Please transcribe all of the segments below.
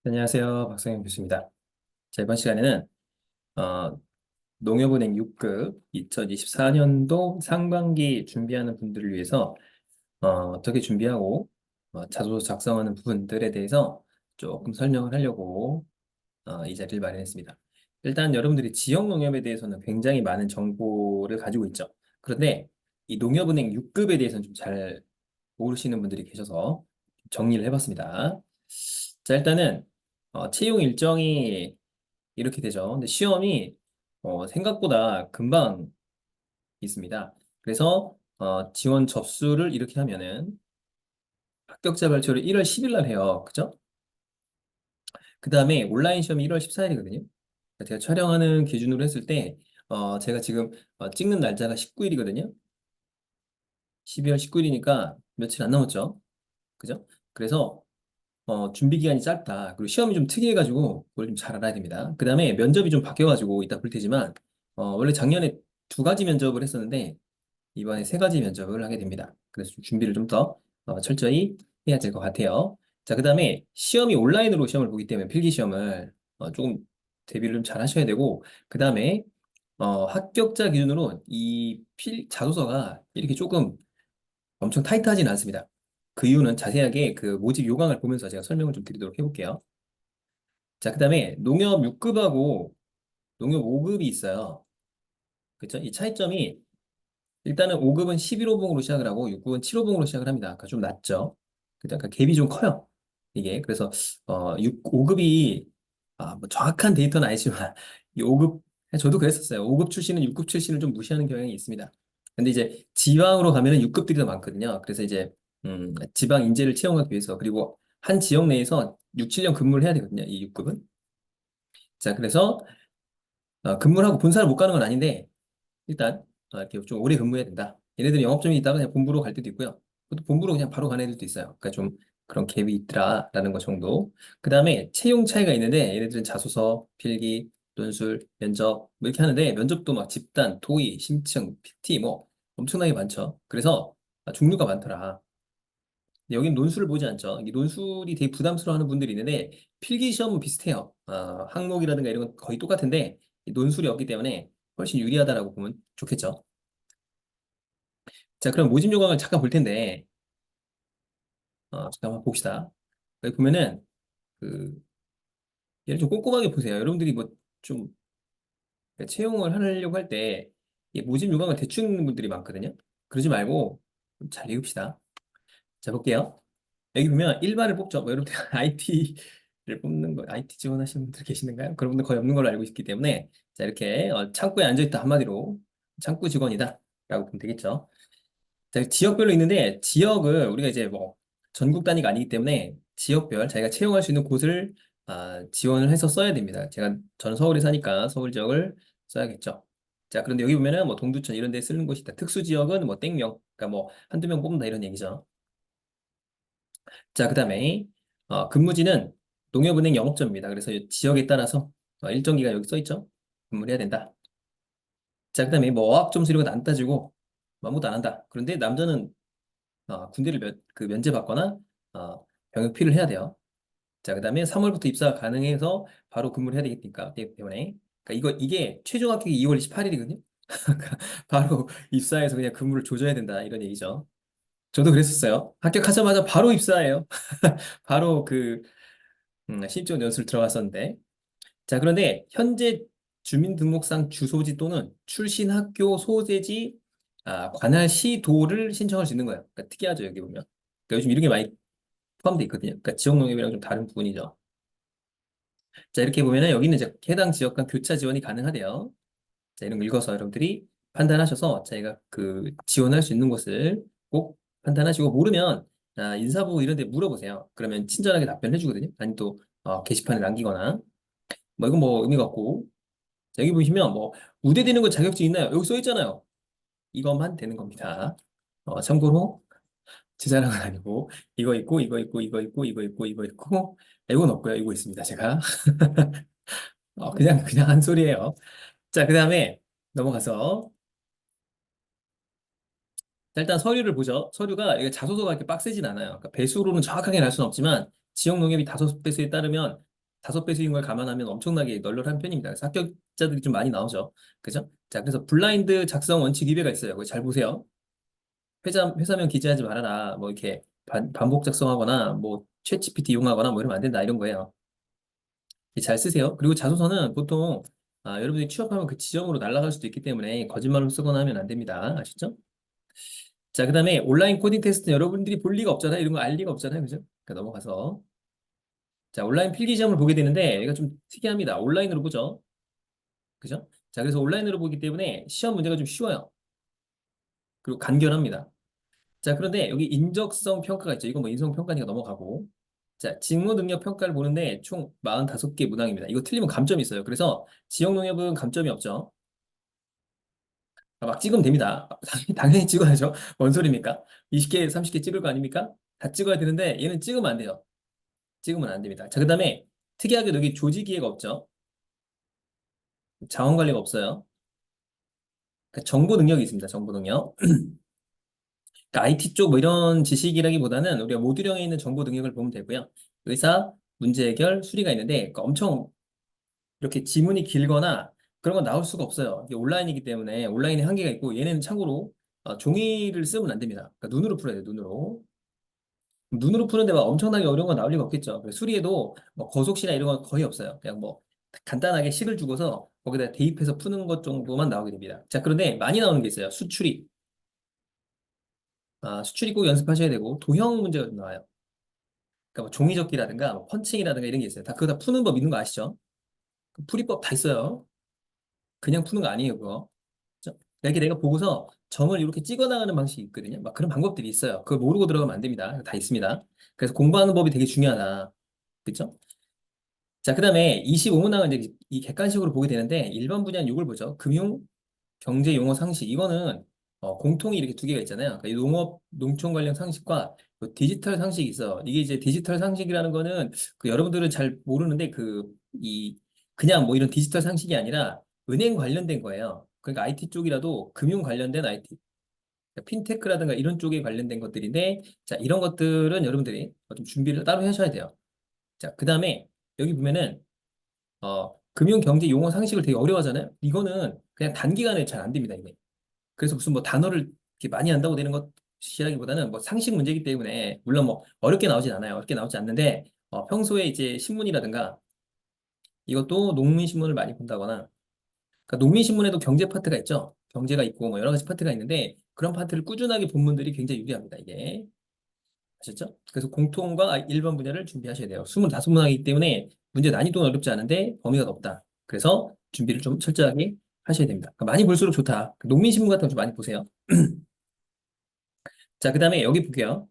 안녕하세요. 박성현 교수입니다. 자, 이번 시간에는 농협은행 6급 2024년도 상반기 준비하는 분들을 위해서 어떻게 준비하고 자소서 작성하는 부분들에 대해서 조금 설명을 하려고 이 자리를 마련했습니다. 일단 여러분들이 지역 농협에 대해서는 굉장히 많은 정보를 가지고 있죠. 그런데 이 농협은행 6급에 대해서는 좀 잘 모르시는 분들이 계셔서 정리를 해봤습니다. 자, 일단은 채용 일정이 이렇게 되죠. 근데 시험이 생각보다 금방 있습니다. 그래서 지원 접수를 이렇게 하면은 합격자 발표를 1월 10일 날 해요. 그죠? 그 다음에 온라인 시험이 1월 14일이거든요. 제가 촬영하는 기준으로 했을 때 제가 지금 찍는 날짜가 19일이거든요. 12월 19일이니까 며칠 안 남았죠. 그죠? 그래서 준비 기간이 짧다. 그리고 시험이 좀 특이해가지고 그걸 좀 잘 알아야 됩니다. 그 다음에 면접이 좀 바뀌어가지고 이따 볼 테지만 원래 작년에 두 가지 면접을 했었는데 이번에 세 가지 면접을 하게 됩니다. 그래서 좀 준비를 좀 더 철저히 해야 될 것 같아요. 자, 그 다음에 시험이 온라인으로 시험을 보기 때문에 필기 시험을 조금 대비를 좀 잘 하셔야 되고 그 다음에 합격자 기준으로 이 자소서가 이렇게 조금 엄청 타이트하지는 않습니다. 그 이유는 자세하게 그 모집 요강을 보면서 제가 설명을 좀 드리도록 해볼게요. 자, 그 다음에 농협 6급하고 농협 5급이 있어요. 그렇죠? 이 차이점이 일단은 5급은 11호봉으로 시작을 하고 6급은 7호봉으로 시작을 합니다. 그러니까 좀 낮죠. 그러니까 갭이 좀 커요. 이게 그래서 5급이 뭐 정확한 데이터는 아니지만 이 5급 저도 그랬었어요. 5급 출신은 6급 출신을 좀 무시하는 경향이 있습니다. 근데 이제 지방으로 가면은 6급들이 더 많거든요. 그래서 이제 지방 인재를 채용하기 위해서 그리고 한 지역 내에서 6, 7년 근무를 해야 되거든요. 이 6급은. 자, 그래서 근무를 하고 본사를 못 가는 건 아닌데 일단 이렇게 좀 오래 근무해야 된다. 얘네들은 영업점이 있다가 그냥 본부로 갈 때도 있고요. 또 본부로 그냥 바로 가는 애들도 있어요. 그러니까 좀 그런 갭이 있더라라는 것 정도. 그 다음에 채용 차이가 있는데 얘네들은 자소서, 필기, 논술, 면접 뭐 이렇게 하는데 면접도 막 집단, 토의, 심층, PT 뭐 엄청나게 많죠. 그래서 종류가 많더라. 근데 여긴 논술을 보지 않죠. 이 논술이 되게 부담스러워하는 분들이 있는데 필기 시험은 비슷해요. 항목이라든가 이런 건 거의 똑같은데 이 논술이 없기 때문에 훨씬 유리하다라고 보면 좋겠죠. 자, 그럼 모집 요강을 잠깐 볼 텐데 잠깐만 봅시다. 여기 보면은 그 얘를 좀 꼼꼼하게 보세요. 여러분들이 뭐 좀 채용을 하려고 할 때 이 모집 요강을 대충 읽는 분들이 많거든요. 그러지 말고 좀잘 읽읍시다. 자, 볼게요. 여기 보면 일반을 뽑죠. 뭐 여러분들 IT를 뽑는 거, IT 지원하시는 분들 계시는가요? 그런 분들 거의 없는 걸로 알고 있기 때문에 자, 이렇게 창구에 앉아있다 한마디로 창구 직원이다 라고 보면 되겠죠. 자, 지역별로 있는데 지역을 우리가 이제 뭐 전국 단위가 아니기 때문에 지역별 자기가 채용할 수 있는 곳을 지원을 해서 써야 됩니다. 저는 서울에 사니까 서울 지역을 써야겠죠. 자, 그런데 여기 보면은 뭐 동두천 이런 데 쓰는 곳이 있다. 특수 지역은 뭐 땡명, 그러니까 뭐 한두 명 뽑는다 이런 얘기죠. 자, 그다음에 근무지는 농협은행 영업점입니다. 그래서 이 지역에 따라서 일정 기간 여기 써 있죠. 근무를 해야 된다. 자, 그다음에 뭐 어학 점수 이런 건 안 따지고 뭐 아무것도 안 한다. 그런데 남자는 군대를 면제 받거나 병역 피를 해야 돼요. 자, 그다음에 3월부터 입사가 가능해서 바로 근무를 해야 되니까 때문에 그러니까 이게 최종 합격이 2월 28일이거든요. 바로 입사해서 그냥 근무를 조져야 된다 이런 얘기죠. 저도 그랬었어요. 합격하자마자 바로 입사해요. 바로 신입 연수를 들어갔었는데. 자, 그런데 현재 주민등록상 주소지 또는 출신 학교 소재지 관할 시도를 신청할 수 있는 거예요. 그러니까 특이하죠, 여기 보면. 그러니까 요즘 이런 게 많이 포함되어 있거든요. 그러니까 지역 농협이랑 좀 다른 부분이죠. 자, 이렇게 보면은 여기는 이제 해당 지역 간 교차 지원이 가능하대요. 자, 이런 거 읽어서 여러분들이 판단하셔서 자기가 지원할 수 있는 곳을 꼭 판단하시고 모르면 인사부 이런 데 물어보세요. 그러면 친절하게 답변해 주거든요. 아니 또 게시판에 남기거나 뭐 이건 뭐 의미가 없고 자, 여기 보시면 뭐 우대되는 거 자격증 있나요? 여기 써 있잖아요. 이것만 되는 겁니다. 참고로 제 자랑은 아니고 이거 있고 이거 있고 이거 있고 이거 있고 이거 있고 이건 없고요. 이거 있습니다. 제가 그냥 한 소리예요. 자, 그다음에 넘어가서 자, 일단 서류를 보죠. 서류가 이게 자소서가 이렇게 빡세진 않아요. 그러니까 배수로는 정확하게 날 수는 없지만 지역 농협이 다섯 배수에 따르면 5배 수인 걸 감안하면 엄청나게 널널한 편입니다. 그래서 합격자들이 좀 많이 나오죠. 그죠? 자, 그래서 블라인드 작성 원칙 위배가 있어요. 그거 잘 보세요. 회사명 기재하지 말아라. 뭐 이렇게 반복 작성하거나 뭐 챗GPT 이용하거나 뭐 이러면 안 된다 이런 거예요. 잘 쓰세요. 그리고 자소서는 보통 여러분들이 취업하면 그 지점으로 날아갈 수도 있기 때문에 거짓말로 쓰거나 하면 안 됩니다. 아시죠? 자, 그다음에 온라인 코딩 테스트 여러분들이 볼 리가 없잖아요. 이런 거 알 리가 없잖아요. 그죠? 그러니까 넘어가서 자, 온라인 필기 시험을 보게 되는데 얘가 좀 특이합니다. 온라인으로 보죠. 그죠? 자, 그래서 온라인으로 보기 때문에 시험 문제가 좀 쉬워요. 그리고 간결합니다. 자, 그런데 여기 인적성 평가가 있죠. 이거 뭐 인성 평가니까 넘어가고. 자, 직무 능력 평가를 보는데 총 45개 문항입니다. 이거 틀리면 감점이 있어요. 그래서 지역 농협은 감점이 없죠. 막 찍으면 됩니다. 당연히 찍어야죠. 뭔 소리입니까? 20개, 30개 찍을 거 아닙니까? 다 찍어야 되는데 얘는 찍으면 안 돼요. 찍으면 안 됩니다. 자, 그다음에 특이하게 여기 조직이해가 없죠. 자원 관리가 없어요. 그러니까 정보 능력이 있습니다. 정보 능력. 그러니까 IT 쪽 뭐 이런 지식이라기보다는 우리가 모듈형에 있는 정보 능력을 보면 되고요. 의사, 문제 해결, 수리가 있는데 그러니까 엄청 이렇게 지문이 길거나 그런 건 나올 수가 없어요. 이게 온라인이기 때문에 온라인에 한계가 있고 얘는 참고로 종이를 쓰면 안 됩니다. 그러니까 눈으로 풀어야 돼요. 눈으로. 눈으로 푸는데 막 엄청나게 어려운 건 나올 리가 없겠죠. 그래서 수리에도 뭐 거속시나 이런 건 거의 없어요. 그냥 뭐 간단하게 식을 주고서 거기다 대입해서 푸는 것 정도만 나오게 됩니다. 자, 그런데 많이 나오는 게 있어요. 수출이. 수출이 꼭 연습하셔야 되고 도형 문제가 좀 나와요. 그러니까 뭐 종이접기라든가 뭐 펀칭이라든가 이런 게 있어요. 다 그거 다 푸는 법 있는 거 아시죠? 그 풀이법 다 있어요. 그냥 푸는 거 아니에요, 그거. 그죠? 이렇게 내가 보고서 점을 이렇게 찍어 나가는 방식이 있거든요. 막 그런 방법들이 있어요. 그걸 모르고 들어가면 안 됩니다. 다 있습니다. 그래서 공부하는 법이 되게 중요하다. 그렇죠? 자, 그다음에 25문항은 이제 이 객관식으로 보게 되는데 일반 분야는 이걸 보죠. 금융, 경제 용어 상식. 이거는 공통이 이렇게 두 개가 있잖아요. 그러니까 이 농업, 농촌 관련 상식과 그 디지털 상식이 있어. 이게 이제 디지털 상식이라는 거는 그 여러분들은 잘 모르는데 그냥 뭐 이런 디지털 상식이 아니라 은행 관련된 거예요. 그러니까 IT 쪽이라도 금융 관련된 IT, 그러니까 핀테크라든가 이런 쪽에 관련된 것들인데 자, 이런 것들은 여러분들이 좀 준비를 따로 하셔야 돼요. 자, 그다음에 여기 보면은 금융 경제 용어 상식을 되게 어려워하잖아요. 이거는 그냥 단기간에 잘 안 됩니다, 이게. 그래서 무슨 뭐 단어를 이렇게 많이 한다고 되는 것이라기보다는 뭐 상식 문제이기 때문에 물론 뭐 어렵게 나오진 않아요. 어렵게 나오지 않는데 평소에 이제 신문이라든가 이것도 농민신문을 많이 본다거나 그러니까 농민신문에도 경제 파트가 있죠. 경제가 있고 뭐 여러 가지 파트가 있는데 그런 파트를 꾸준하게 본 분들이 굉장히 유리합니다, 이게. 아셨죠? 그래서 공통과 일반 분야를 준비하셔야 돼요. 25문항이기 때문에 문제 난이도는 어렵지 않은데 범위가 넓다. 그래서 준비를 좀 철저하게 하셔야 됩니다. 그러니까 많이 볼수록 좋다. 농민신문 같은 거 좀 많이 보세요. 자, 그 다음에 여기 볼게요.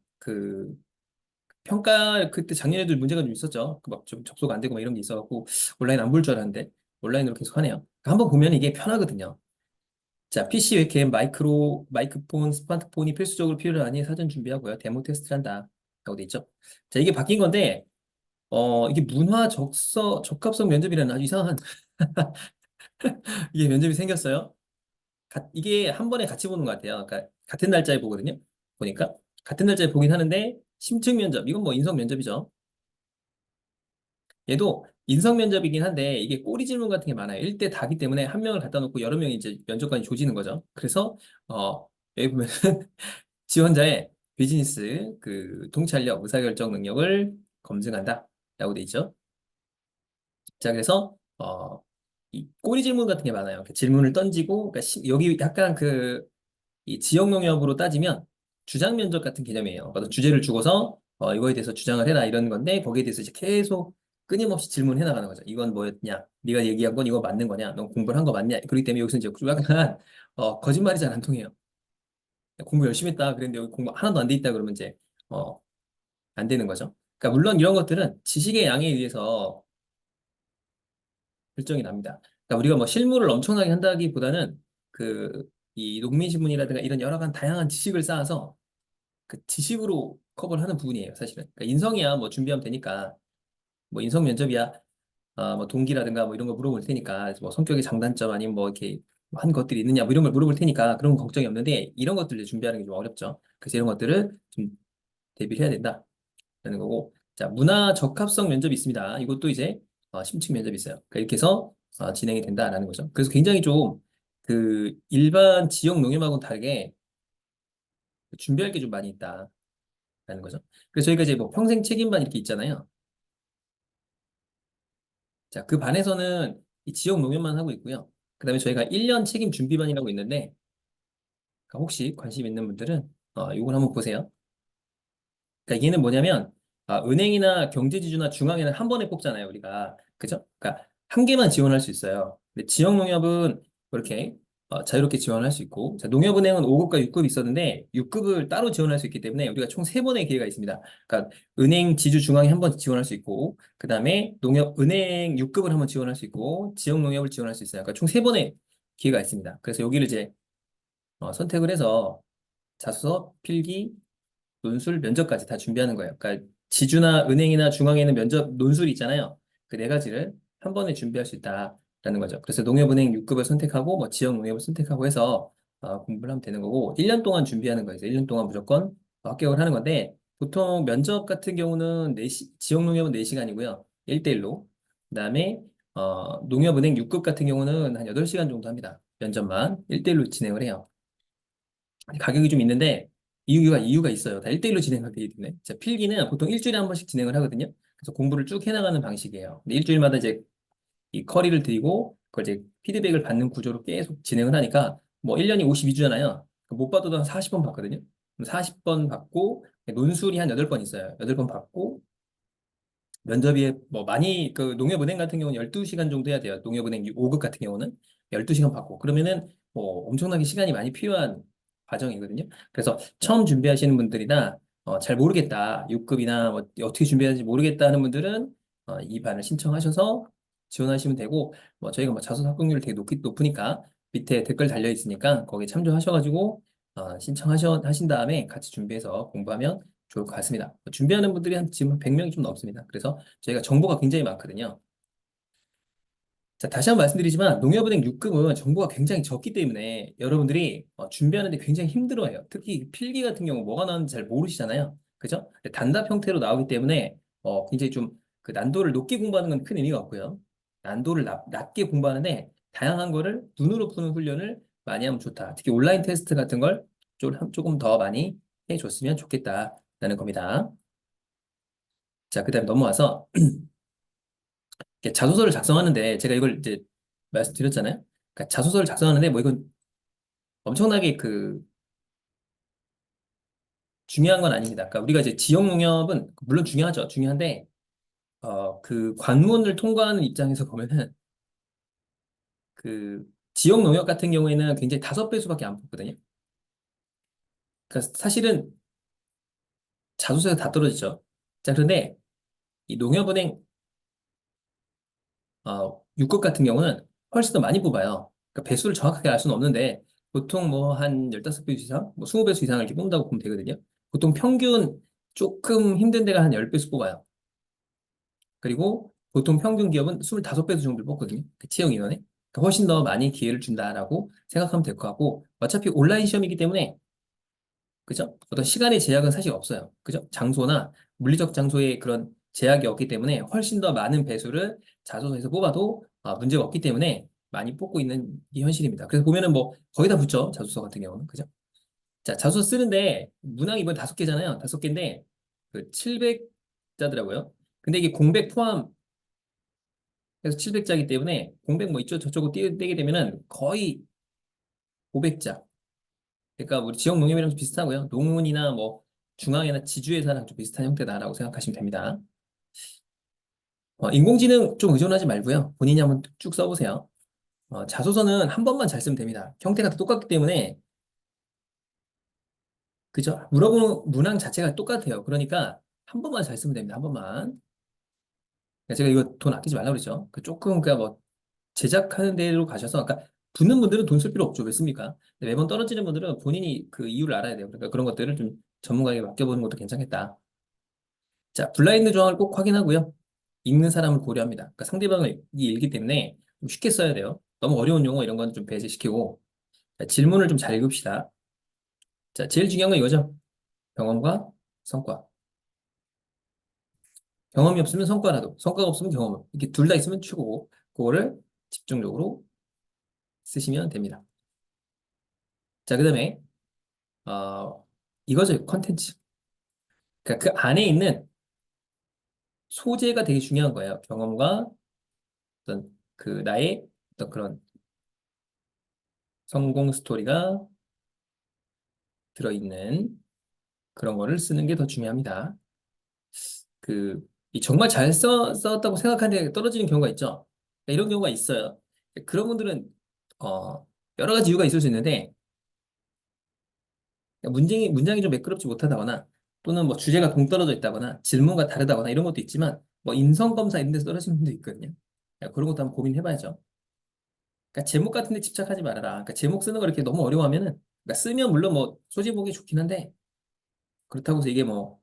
평가, 그때 작년에도 문제가 좀 있었죠. 그 막 좀 접속 안 되고 막 이런 게 있어갖고 온라인 안 볼 줄 알았는데 온라인으로 계속 하네요. 그러니까 한번 보면 이게 편하거든요. 자, PC 웹캠, 마이크폰, 스마트폰이 필수적으로 필요하니 사전 준비하고요. 데모 테스트를 한다. 라고 돼 있죠. 자, 이게 바뀐 건데, 이게 적합성 면접이라는 아주 이상한, 이게 면접이 생겼어요. 이게 한 번에 같이 보는 것 같아요. 그러니까 같은 날짜에 보거든요. 보니까. 같은 날짜에 보긴 하는데, 심층 면접, 이건 뭐 인성 면접이죠. 얘도 인성 면접이긴 한데, 이게 꼬리 질문 같은 게 많아요. 1대 다기 때문에 한 명을 갖다 놓고 여러 명이 이제 면접관이 조지는 거죠. 그래서, 여기 보면 지원자의 비즈니스, 통찰력, 의사결정 능력을 검증한다. 라고 돼 있죠. 자, 그래서, 이 꼬리 질문 같은 게 많아요. 질문을 던지고, 그러니까 여기 약간 이 지역 농협으로 따지면 주장 면접 같은 개념이에요. 그래서 주제를 주고서, 이거에 대해서 주장을 해라 이런 건데, 거기에 대해서 이제 계속 끊임없이 질문해 나가는 거죠. 이건 뭐였냐? 네가 얘기한 건 이거 맞는 거냐? 너 공부를 한 거 맞냐? 그렇기 때문에 여기서 이제 약간, 거짓말이 잘 안 통해요. 공부 열심히 했다. 그랬는데 여기 공부 하나도 안 돼 있다. 그러면 이제, 어, 안 되는 거죠. 그러니까 물론 이런 것들은 지식의 양에 의해서 결정이 납니다. 그러니까 우리가 뭐 실무를 엄청나게 한다기보다는 이 농민신문이라든가 이런 여러 가지 다양한 지식을 쌓아서 그 지식으로 커버를 하는 부분이에요, 사실은. 그러니까 인성이야 뭐 준비하면 되니까 뭐 인성 면접이야 뭐 동기라든가 뭐 이런 거 물어볼 테니까 뭐 성격의 장단점 아니면 뭐 이렇게 한 것들이 있느냐 뭐 이런 걸 물어볼 테니까 그런 건 걱정이 없는데 이런 것들을 준비하는 게 좀 어렵죠. 그래서 이런 것들을 좀 대비를 해야 된다라는 거고 자 문화 적합성 면접이 있습니다. 이것도 이제 심층 면접이 있어요. 그러니까 이렇게 해서 진행이 된다라는 거죠. 그래서 굉장히 좀 그 일반 지역 농협하고는 다르게 준비할 게 좀 많이 있다라는 거죠. 그래서 저희가 이제 뭐 평생 책임반 이렇게 있잖아요. 자, 그 반에서는 이 지역 농협만 하고 있고요. 그다음에 저희가 1년 책임 준비반이라고 있는데 혹시 관심 있는 분들은 이걸 한번 보세요. 그러니까 얘는 뭐냐면 은행이나 경제지주나 중앙에는 한 번에 뽑잖아요, 우리가. 그죠? 그러니까 한 개만 지원할 수 있어요. 근데 지역농협은 이렇게 자유롭게 지원할 수 있고, 자, 농협은행은 5급과 6급이 있었는데 6급을 따로 지원할 수 있기 때문에 우리가 총 3번의 기회가 있습니다. 그러니까 은행, 지주, 중앙에 한 번 지원할 수 있고, 그다음에 농협, 은행 6급을 한 번 지원할 수 있고, 지역농협을 지원할 수 있어요. 그러니까 총 3번의 기회가 있습니다. 그래서 여기를 이제 선택을 해서 자소서, 필기, 논술, 면접까지 다 준비하는 거예요. 그러니까 지주나 은행이나 중앙에는 면접 논술이 있잖아요. 그 네 가지를 한 번에 준비할 수 있다라는 거죠. 그래서 농협은행 6급을 선택하고 뭐 지역 농협을 선택하고 해서 공부를 하면 되는 거고 1년 동안 준비하는 거예요. 그래서 1년 동안 무조건 합격을 하는 건데 보통 면접 같은 경우는 지역 농협은 4시간이고요. 1대1로. 그다음에 농협은행 6급 같은 경우는 한 8시간 정도 합니다. 면접만 1대1로 진행을 해요. 가격이 좀 있는데 이유가 있어요. 다 1대1로 진행하게 되기 때문에. 자, 필기는 보통 일주일에 한 번씩 진행을 하거든요. 그래서 공부를 쭉 해나가는 방식이에요. 근데 일주일마다 이제 이 커리를 드리고 그걸 이제 피드백을 받는 구조로 계속 진행을 하니까 뭐 1년이 52주잖아요. 못 봐도 한 40번 받거든요. 40번 받고 논술이 한 8번 있어요. 8번 받고 면접이 뭐 많이 그 농협은행 같은 경우는 12시간 정도 해야 돼요. 농협은행 5급 같은 경우는 12시간 받고 그러면은 뭐 엄청나게 시간이 많이 필요한 과정이거든요. 그래서 처음 준비하시는 분들이나 잘 모르겠다. 6급이나 뭐 어떻게 준비해야 할지 모르겠다 하는 분들은 이 반을 신청하셔서 지원하시면 되고 뭐 저희가 뭐 자소 합격률이 되게 높으니까 밑에 댓글 달려 있으니까 거기 참조하셔가지고 하신 다음에 같이 준비해서 공부하면 좋을 것 같습니다. 준비하는 분들이 한 지금 100명이 좀 넘습니다. 그래서 저희가 정보가 굉장히 많거든요. 자, 다시 한번 말씀드리지만 농협은행 6급은 정보가 굉장히 적기 때문에 여러분들이 준비하는데 굉장히 힘들어해요. 특히 필기 같은 경우 뭐가 나오는지 잘 모르시잖아요. 그죠? 단답 형태로 나오기 때문에 굉장히 좀 그 난도를 높게 공부하는 건 큰 의미가 없고요. 난도를 낮게 공부하는데 다양한 거를 눈으로 푸는 훈련을 많이 하면 좋다. 특히 온라인 테스트 같은 걸 조금 더 많이 해줬으면 좋겠다라는 겁니다. 자, 그다음에 넘어와서 이렇게 자소서를 작성하는데 제가 이걸 이제 말씀드렸잖아요. 그러니까 자소서를 작성하는데 뭐 이건 엄청나게 그 중요한 건 아닙니다. 그러니까 우리가 이제 지역 농협은 물론 중요하죠. 중요한데 그 관문을 통과하는 입장에서 보면은 그 지역 농협 같은 경우에는 굉장히 5배수밖에 안 뽑거든요. 그러니까 사실은 자소서가 다 떨어지죠. 자, 그런데 이 농협은행 6급 같은 경우는 훨씬 더 많이 뽑아요. 그러니까 배수를 정확하게 알 수는 없는데 보통 뭐 한 15배수 이상, 뭐 20배수 이상을 이렇게 뽑는다고 보면 되거든요. 보통 평균 조금 힘든 데가 한 10배수 뽑아요. 그리고 보통 평균 기업은 25배수 정도를 뽑거든요. 그 채용 인원에. 그러니까 훨씬 더 많이 기회를 준다라고 생각하면 될 것 같고 어차피 온라인 시험이기 때문에 그죠? 어떤 시간의 제약은 사실 없어요. 그죠? 장소나 물리적 장소의 그런 제약이 없기 때문에 훨씬 더 많은 배수를 자소서에서 뽑아도 문제가 없기 때문에 많이 뽑고 있는 이 현실입니다. 그래서 보면은 뭐 거의 다 붙죠. 자소서 같은 경우는. 그죠? 자, 자소서 쓰는데 문항이 이번 5개잖아요. 5개인데 그 700자더라고요. 근데 이게 공백 포함해서 700자이기 때문에 공백 뭐 이쪽 저쪽으로 떼게 되면은 거의 500자. 그러니까 우리 지역 농협이랑 좀 비슷하고요. 농문이나 뭐 중앙이나 지주회사랑 좀 비슷한 형태다라고 생각하시면 됩니다. 인공지능 좀 의존하지 말고요. 본인이 한번 쭉 써보세요. 자소서는 한 번만 잘 쓰면 됩니다. 형태가 다 똑같기 때문에 그죠? 물어보는 문항 자체가 똑같아요. 그러니까 한 번만 잘 쓰면 됩니다. 한 번만. 제가 이거 돈 아끼지 말라고 그랬죠. 그 조금 그러니까 뭐 제작하는 데로 가셔서 그러니까 붙는 분들은 돈 쓸 필요 없죠. 왜 씁니까? 근데 매번 떨어지는 분들은 본인이 그 이유를 알아야 돼요. 그러니까 그런 것들을 좀 전문가에게 맡겨보는 것도 괜찮겠다. 자, 블라인드 조항을 꼭 확인하고요. 읽는 사람을 고려합니다. 그러니까 상대방이 읽기 때문에 좀 쉽게 써야 돼요. 너무 어려운 용어 이런 건 좀 배제시키고 자, 질문을 좀 잘 읽읍시다. 자, 제일 중요한 건 이거죠. 경험과 성과. 경험이 없으면 성과라도, 성과가 없으면 경험. 이렇게 둘 다 있으면 최고고, 그거를 집중적으로 쓰시면 됩니다. 자, 그다음에 이거죠. 컨텐츠. 그러니까 그 안에 있는 소재가 되게 중요한 거예요. 경험과 어떤 그 나의 어떤 그런 성공 스토리가 들어있는 그런 거를 쓰는 게 더 중요합니다. 이 정말 썼다고 생각하는데 떨어지는 경우가 있죠. 그러니까 이런 경우가 있어요. 그런 분들은, 어, 여러 가지 이유가 있을 수 있는데, 문장이 좀 매끄럽지 못하다거나, 또는 뭐 주제가 동떨어져 있다거나, 질문과 다르다거나 이런 것도 있지만, 뭐 인성검사 이런 데서 떨어지는 분도 있거든요. 그런 것도 한번 고민해봐야죠. 그러니까 제목 같은 데 집착하지 말아라. 그러니까 제목 쓰는 거 이렇게 너무 어려워하면은, 그러니까 쓰면 물론 뭐 소지 보기 좋긴 한데, 그렇다고 해서 이게 뭐,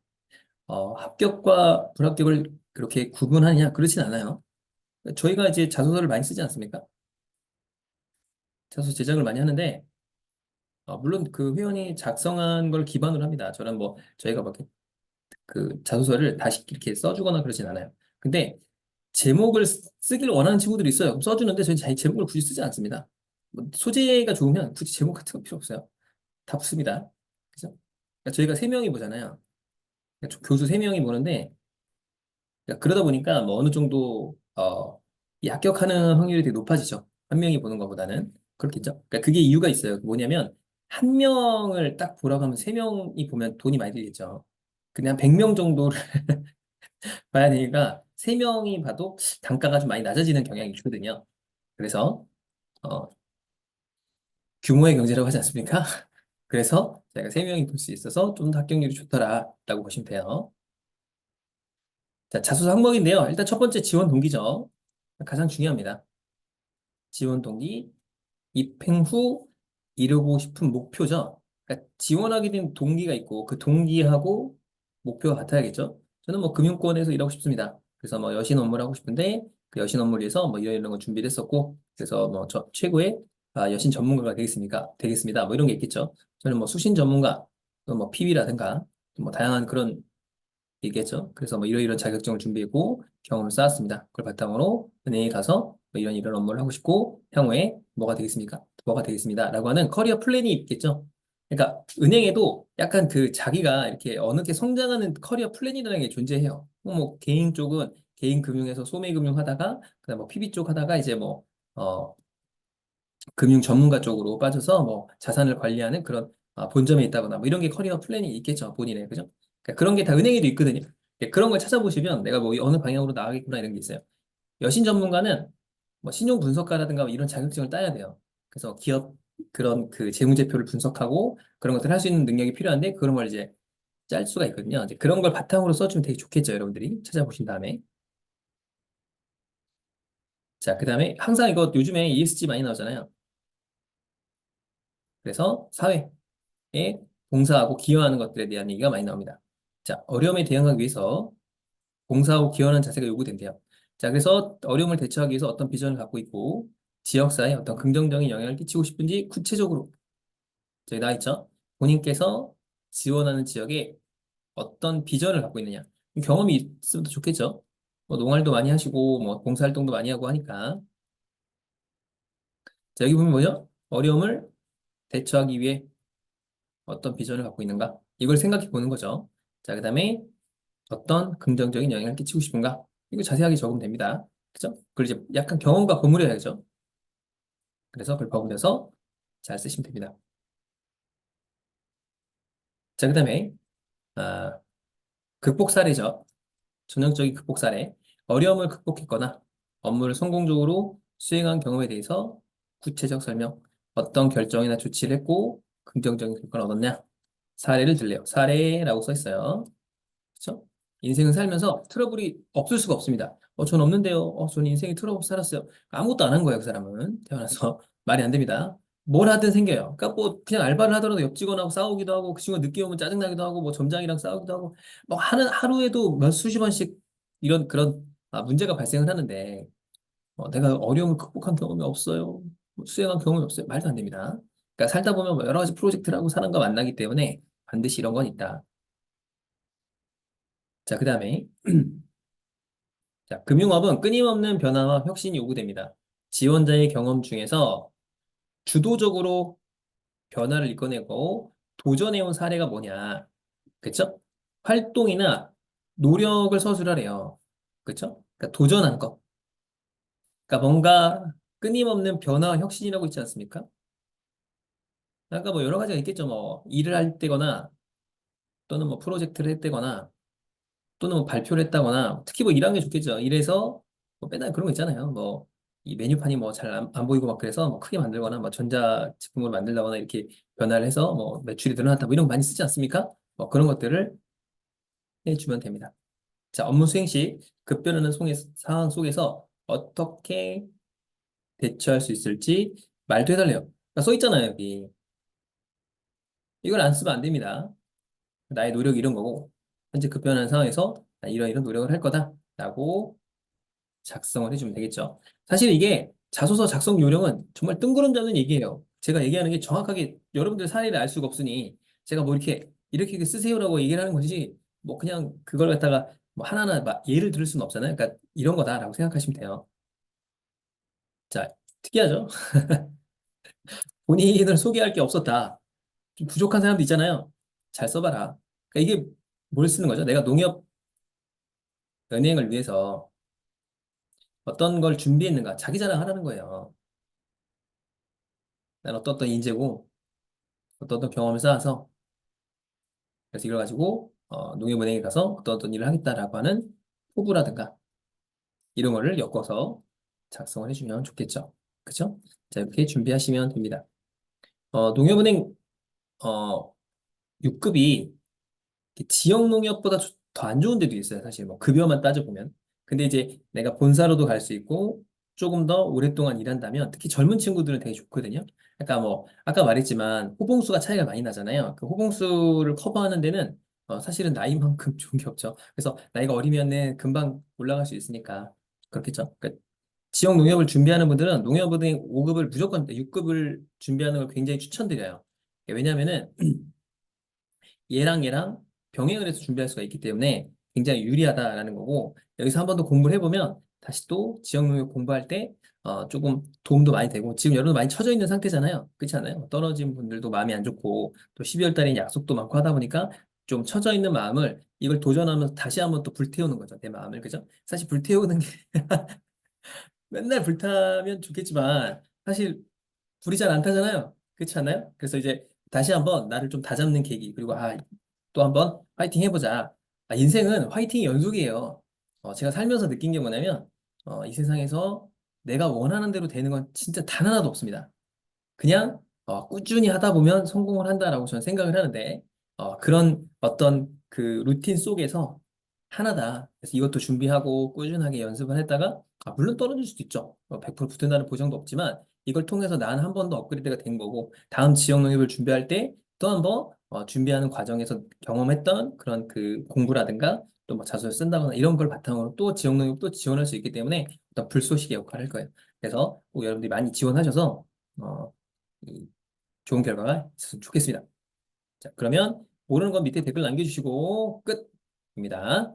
합격과 불합격을 그렇게 구분하냐? 그렇진 않아요. 저희가 이제 자소서를 많이 쓰지 않습니까? 자소서 제작을 많이 하는데, 물론 그 회원이 작성한 걸 기반으로 합니다. 저는 뭐, 저희가 막 그 자소서를 다시 이렇게 써주거나 그러진 않아요. 근데 제목을 쓰기를 원하는 친구들이 있어요. 그럼 써주는데 저희 자기 제목을 굳이 쓰지 않습니다. 뭐 소재가 좋으면 굳이 제목 같은 거 필요 없어요. 다 붙습니다. 그죠? 그러니까 저희가 세 명이 보잖아요. 그러니까 교수 세 명이 보는데, 그러니까 그러다 보니까 뭐 어느 정도, 이 합격하는 확률이 되게 높아지죠. 한 명이 보는 것보다는. 그렇겠죠? 그러니까 그게 이유가 있어요. 뭐냐면, 한 명을 딱 보라고 하면 세 명이 보면 돈이 많이 들겠죠. 그냥 100명 정도를 봐야 되니까 세 명이 봐도 단가가 좀 많이 낮아지는 경향이 있거든요. 그래서 어, 규모의 경제라고 하지 않습니까? 그래서 저희가 세 명이 볼 수 있어서 좀 더 합격률이 좋더라라고 보시면 돼요. 자, 자소서 항목인데요. 일단 첫 번째 지원 동기죠. 가장 중요합니다. 지원 동기, 입행 후 이루고 싶은 목표죠. 그러니까 지원하게 된 동기가 있고 그 동기하고 목표가 같아야겠죠. 저는 뭐 금융권에서 일하고 싶습니다. 그래서 뭐 여신 업무를 하고 싶은데 그 여신 업무를 위해서 뭐 이런 거 준비를 했었고 그래서 뭐 저 최고의 여신 전문가가 되겠습니다. 뭐 이런 게 있겠죠. 저는 뭐 수신 전문가, 또뭐 PB라든가 뭐 다양한 그런 얘기했죠. 그래서 뭐 이러이런 자격증을 준비했고 경험을 쌓았습니다. 그걸 바탕으로 은행에 가서 뭐 이런 업무를 하고 싶고 향후에 뭐가 되겠습니까? 뭐가 되겠습니다. 라고 하는 커리어 플랜이 있겠죠. 그러니까 은행에도 약간 그 자기가 이렇게 어느 게 성장하는 커리어 플랜이라는 게 존재해요. 개인 쪽은 개인 금융에서 소매 금융 하다가 그다음 뭐 PB 쪽 하다가 이제 뭐 어, 금융 전문가 쪽으로 빠져서 뭐 자산을 관리하는 그런 본점에 있다거나 뭐 이런 게 커리어 플랜이 있겠죠, 본인의. 그죠? 그러니까 그런 게 다 은행에도 있거든요. 그런 걸 찾아보시면 내가 뭐 어느 방향으로 나가겠구나 이런 게 있어요. 여신 전문가는 뭐 신용 분석가라든가 뭐 이런 자격증을 따야 돼요. 그래서 기업 그런 그 재무제표를 분석하고 그런 것들 을 할 수 있는 능력이 필요한데 그런 걸 이제 짤 수가 있거든요. 이제 그런 걸 바탕으로 써주면 되게 좋겠죠, 여러분들이 찾아보신 다음에. 자, 그다음에 항상 이거 요즘에 ESG 많이 나오잖아요. 그래서 사회 에 봉사하고 기여하는 것들에 대한 얘기가 많이 나옵니다. 자, 어려움에 대응하기 위해서 봉사하고 기여하는 자세가 요구된대요. 자, 그래서 어려움을 대처하기 위해서 어떤 비전을 갖고 있고 지역사회에 어떤 긍정적인 영향을 끼치고 싶은지 구체적으로 저기 나와 있죠. 본인께서 지원하는 지역에 어떤 비전을 갖고 있느냐. 경험이 있으면 더 좋겠죠. 뭐 농활도 많이 하시고 뭐 봉사활동도 많이 하고 하니까. 자, 여기 보면 뭐죠? 어려움을 대처하기 위해 어떤 비전을 갖고 있는가? 이걸 생각해 보는 거죠. 자, 그다음에 어떤 긍정적인 영향을 끼치고 싶은가? 이거 자세하게 적으면 됩니다. 그죠? 그리고 이제 약간 경험과 버무려야죠. 그래서 그걸 버무려서 잘 쓰시면 됩니다. 자, 그다음에 아, 극복 사례죠. 전형적인 극복 사례. 어려움을 극복했거나 업무를 성공적으로 수행한 경험에 대해서 구체적 설명, 어떤 결정이나 조치를 했고 긍정적인 결과를 얻었냐? 사례를 들래요. 사례라고 써 있어요. 그렇죠? 인생을 살면서 트러블이 없을 수가 없습니다. 전 없는데요. 저는 인생에 트러블 없이 살았어요. 아무것도 안 한 거예요, 그 사람은. 태어나서. 말이 안 됩니다. 뭘 하든 생겨요. 그러니까 뭐 그냥 알바를 하더라도 옆 직원하고 싸우기도 하고 그 친구가 늦게 오면 짜증나기도 하고 뭐 점장이랑 싸우기도 하고 뭐 하루에도 몇 수십 번씩 이런 그런 문제가 발생을 하는데 내가 어려움을 극복한 경험이 없어요. 뭐 수행한 경험이 없어요. 말도 안 됩니다. 그러니까 살다 보면 뭐 여러 가지 프로젝트를 하고 사람과 만나기 때문에 반드시 이런 건 있다. 자, 그 다음에 자, 금융업은 끊임없는 변화와 혁신이 요구됩니다. 지원자의 경험 중에서 주도적으로 변화를 이끌어내고 도전해온 사례가 뭐냐? 그쵸? 활동이나 노력을 서술하래요. 그쵸? 그러니까 도전한 것. 그러니까 뭔가 끊임없는 변화와 혁신이라고 있지 않습니까? 그러니까 뭐 여러 가지가 있겠죠. 뭐 일을 할 때거나 또는 뭐 프로젝트를 했다거나 또는 뭐 발표를 했다거나 특히 뭐 일하는 게 좋겠죠. 이래서 뭐 맨날 그런 거 있잖아요. 뭐 이 메뉴판이 뭐 잘 안 보이고 막 그래서 뭐 크게 만들거나 뭐 전자 제품을 만들다거나 이렇게 변화를 해서 뭐 매출이 늘어났다 뭐 이런 거 많이 쓰지 않습니까? 뭐 그런 것들을 해주면 됩니다. 자, 업무 수행 시 급변하는 상황 속에서 어떻게 대처할 수 있을지 말도 해달래요. 그러니까 써 있잖아요, 여기. 이걸 안 쓰면 안 됩니다. 나의 노력이 이런 거고, 현재 급변하는 상황에서 나 이런 노력을 할 거다. 라고 작성을 해주면 되겠죠. 사실 이게 자소서 작성 요령은 정말 뜬구름 잡는 얘기예요. 제가 얘기하는 게 정확하게 여러분들 사례를 알 수가 없으니 제가 뭐 이렇게 쓰세요라고 얘기를 하는 것이지 뭐 그냥 그걸 갖다가 뭐 하나하나 막 예를 들을 수는 없잖아요. 그러니까 이런 거다라고 생각하시면 돼요. 자, 특이하죠? 본인을 소개할 게 없었다. 좀 부족한 사람도 있잖아요. 잘 써봐라. 그러니까 이게 뭘 쓰는 거죠? 내가 농협 은행을 위해서 어떤 걸 준비했는가? 자기 자랑하라는 거예요. 난 어떤 인재고 어떤 경험을 쌓아서 그래서 이걸 가지고 농협은행에 가서 어떤 일을 하겠다라고 하는 포부라든가 이런 거를 엮어서 작성을 해주면 좋겠죠. 그쵸? 자, 이렇게 준비하시면 됩니다. 농협은행 6급이 지역 농협보다 더 안 좋은 데도 있어요. 사실 뭐 급여만 따져보면. 근데 이제 내가 본사로도 갈 수 있고 조금 더 오랫동안 일한다면 특히 젊은 친구들은 되게 좋거든요. 그러니까 뭐 아까 말했지만 호봉수가 차이가 많이 나잖아요. 그 호봉수를 커버하는 데는 사실은 나이만큼 좋은 게 없죠. 그래서 나이가 어리면은 금방 올라갈 수 있으니까 그렇겠죠. 그러니까 지역 농협을 준비하는 분들은 농협은행 5급을 무조건 6급을 준비하는 걸 굉장히 추천드려요. 왜냐면은 얘랑 병행을 해서 준비할 수가 있기 때문에 굉장히 유리하다라는 거고 여기서 한 번 더 공부를 해보면 다시 또 지역 농업 공부할 때 조금 도움도 많이 되고 지금 여러분 많이 처져 있는 상태잖아요. 그렇지 않아요? 떨어진 분들도 마음이 안 좋고 또 12월 달에 약속도 많고 하다 보니까 좀 처져 있는 마음을 이걸 도전하면서 다시 한번 또 불태우는 거죠. 내 마음을. 그죠? 사실 불태우는 게 맨날 불타면 좋겠지만 사실 불이 잘 안 타잖아요. 그렇지 않나요? 그래서 이제 다시 한번 나를 좀 다잡는 계기 그리고 또 한번 화이팅 해보자. 인생은 화이팅이 연속이에요. 제가 살면서 느낀 게 뭐냐면 이 세상에서 내가 원하는 대로 되는 건 진짜 단 하나도 없습니다. 그냥 꾸준히 하다 보면 성공을 한다라고 저는 생각을 하는데 그런 어떤 그 루틴 속에서 하나다. 그래서 이것도 준비하고 꾸준하게 연습을 했다가 물론 떨어질 수도 있죠. 100% 붙는다는 보장도 없지만 이걸 통해서 나는 한 번 더 업그레이드가 된 거고 다음 지역 농협을 준비할 때 또 한 번 준비하는 과정에서 경험했던 그런 그 공부라든가 또 뭐 자소를 쓴다거나 이런 걸 바탕으로 또 지역 농협 또 지원할 수 있기 때문에 어떤 불쏘시개 역할을 할 거예요. 그래서 꼭 여러분들이 많이 지원하셔서 어, 이 좋은 결과가 있었으면 좋겠습니다. 자, 그러면 모르는 건 밑에 댓글 남겨주시고 끝입니다.